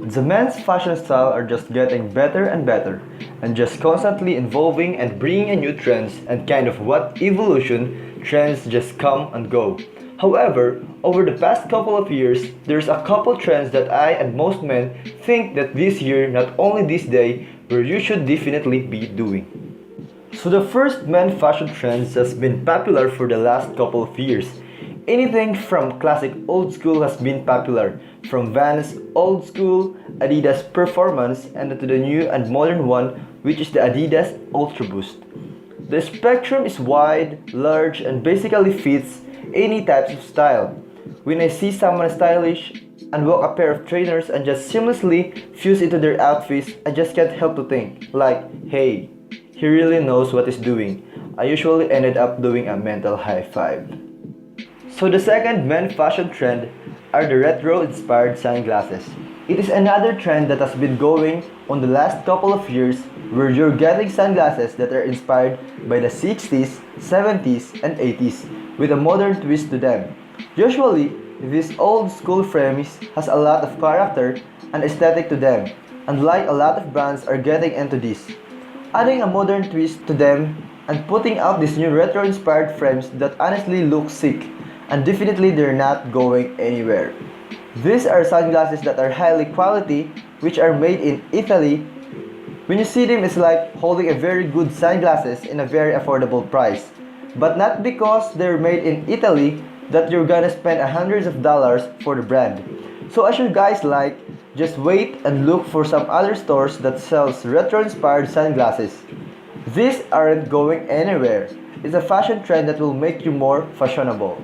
The men's fashion style are just getting better and better, and just constantly evolving and bringing in new trends and kind of what evolution trends just come and go. However, over the past couple of years, there's a couple trends that I and most men think that this year, not only this day, where you should definitely be doing. So the first men fashion trends has been popular for the last couple of years. Anything from classic old school has been popular, from Vans old school, Adidas performance, and to the new and modern one, which is the Adidas Ultra Boost. The spectrum is wide, large, and basically fits any types of style. When I see someone stylish and walk a pair of trainers and just seamlessly fuse into their outfits, I just can't help to think, like, hey, he really knows what he's doing. I usually ended up doing a mental high five. So the second men fashion trend are the retro-inspired sunglasses. It is another trend that has been going on the last couple of years where you're getting sunglasses that are inspired by the 60s, 70s, and 80s with a modern twist to them. Usually, these old school frames has a lot of character and aesthetic to them, unlike a lot of brands are getting into this. Adding a modern twist to them and putting out these new retro-inspired frames that honestly look sick, and definitely they're not going anywhere. These are sunglasses that are highly quality, which are made in Italy. When you see them, it's like holding a very good sunglasses in a very affordable price. But not because they're made in Italy that you're gonna spend hundreds of dollars for the brand. So as you guys like, just wait and look for some other stores that sells retro-inspired sunglasses. These aren't going anywhere. It's a fashion trend that will make you more fashionable.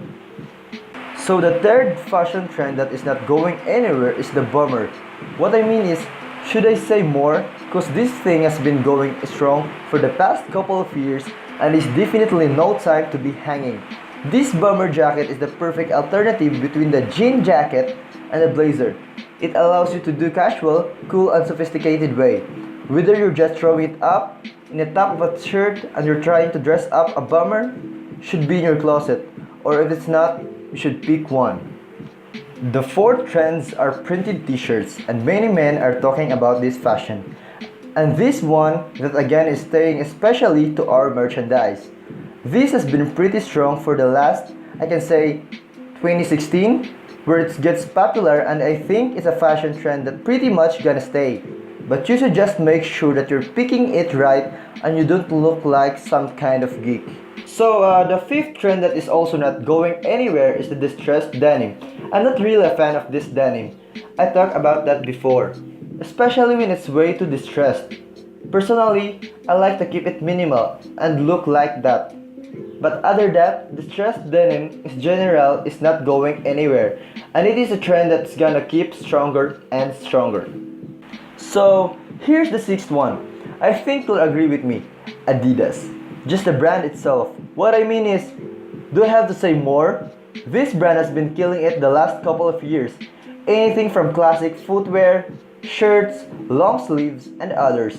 So the third fashion trend that is not going anywhere is the bomber. What I mean is, should I say more? Because this thing has been going strong for the past couple of years and is definitely no time to be hanging. This bomber jacket is the perfect alternative between the jean jacket and the blazer. It allows you to do casual, cool and sophisticated way. Whether you're just throwing it up in the top of a shirt and you're trying to dress up, a bomber should be in your closet. Or if it's not, you should pick one. The fourth trends are printed t-shirts and many men are talking about this fashion. And this one that again is staying especially to our merchandise. This has been pretty strong for the last, I can say, 2016, where it gets popular and I think it's a fashion trend that pretty much gonna stay. But you should just make sure that you're picking it right and you don't look like some kind of geek. So the fifth trend that is also not going anywhere is the distressed denim. I'm not really a fan of this denim. I talked about that before, especially when it's way too distressed. Personally, I like to keep it minimal and look like that. But other that, distressed denim in general is not going anywhere, and it is a trend that's gonna keep stronger and stronger. So here's the sixth one. I think you'll agree with me. Adidas. Just the brand itself. What I mean is, do I have to say more? This brand has been killing it the last couple of years. Anything from classic footwear, shirts, long sleeves, and others.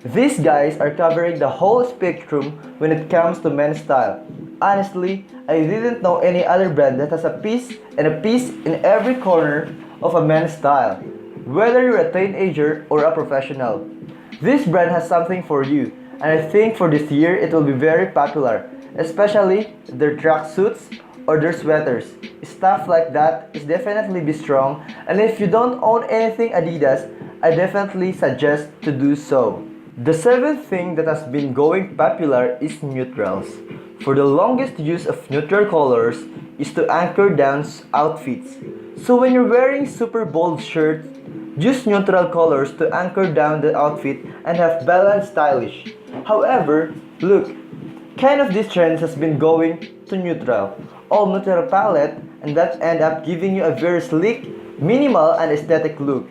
These guys are covering the whole spectrum when it comes to men's style. Honestly, I didn't know any other brand that has a piece in every corner of a men's style, whether you're a teenager or a professional. This brand has something for you, and I think for this year it will be very popular, especially their tracksuits or their sweaters. Stuff like that is definitely be strong, and if you don't own anything Adidas, I definitely suggest to do so. The seventh thing that has been going popular is neutrals. For the longest use of neutral colors is to anchor down outfits. So when you're wearing super bold shirts, use neutral colors to anchor down the outfit and have balanced stylish. However, look, kind of this trend has been going to neutral, all neutral palette, and that end up giving you a very sleek, minimal and aesthetic look.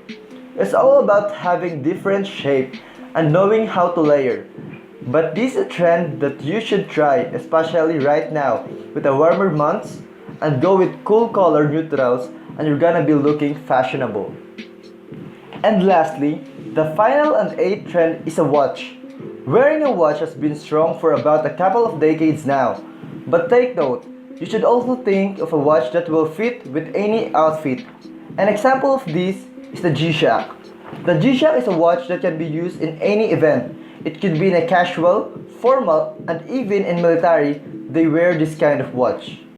It's all about having different shape and knowing how to layer. But this is a trend that you should try, especially right now with the warmer months, and go with cool color neutrals and you're gonna be looking fashionable. And lastly, the final and eighth trend is a watch. Wearing a watch has been strong for about a couple of decades now. But take note, you should also think of a watch that will fit with any outfit. An example of this is the G-Shock. The G-Shock is a watch that can be used in any event. It could be in a casual, formal, and even in military, they wear this kind of watch.